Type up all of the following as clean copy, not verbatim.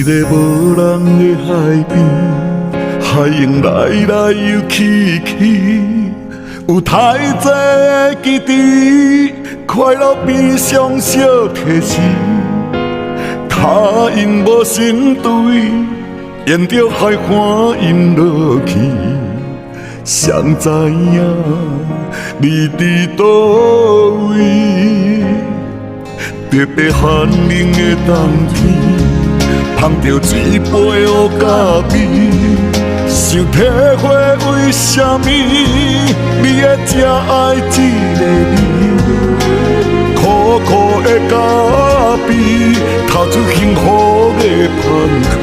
个无人的海边，海涌来来又去去，有太多的记忆，快乐悲伤小提示，脚印无成对，沿着海岸引落去，谁知影你伫倒位？特别寒冷的冬天，捧着一杯乌咖啡，想体会为什么你会这爱这个味？苦苦的咖啡，透出幸福的香气，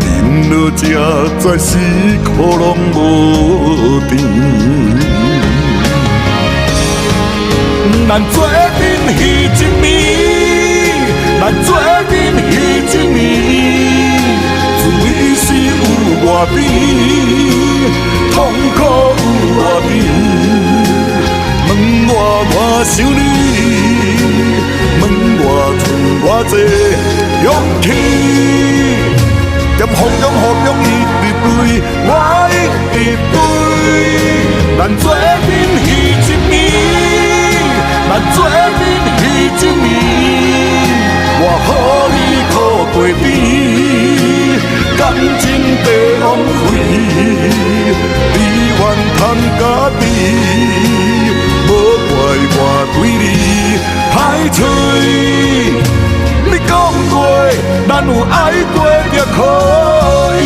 饮落这全是苦拢无甜。咱做阵彼一暝，咱做阵彼一暝，滋味是有偌甜，痛苦有偌甜。问我想你，问我剩偌济勇气，在风中雨中一直对，我一直对。咱做阵彼一暝。咱做阵彼一暝，我予你苦过甜，感情白浪费，你怨叹家己，无怪我对你歹嘴。你讲过，咱有爱过就可以。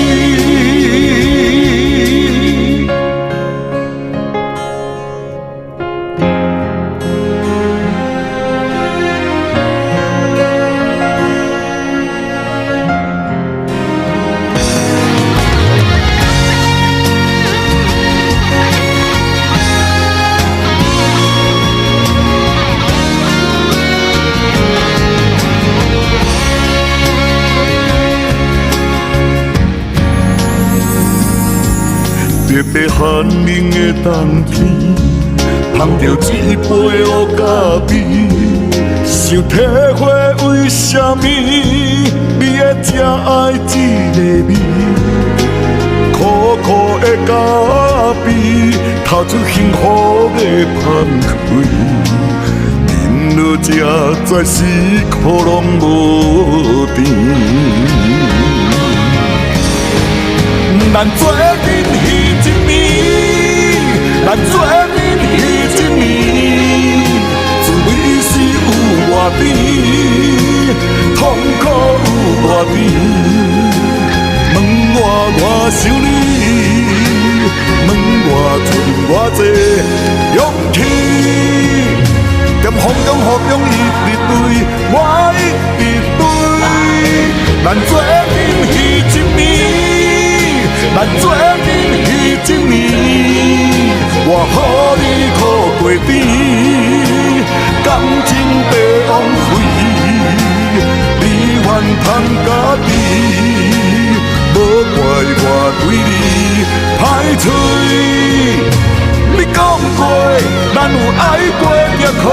特别寒冷的冬天，捧着一杯乌咖啡，想体会为什么你会这爱这个味？苦苦的咖啡，透出幸福的香气，饮落这全是苦拢无甜。咱做阵彼一暝，咱做阵彼一暝，滋味是有偌甜，痛苦有偌甜。问我想你，问我剩偌济勇气，在风中雨中一直对，我一直对。咱做阵彼一暝。咱做阵彼一暝，我予你苦过甜，感情白浪费，你怨叹家己，无怪我对你歹嘴。你讲过，咱有爱过就可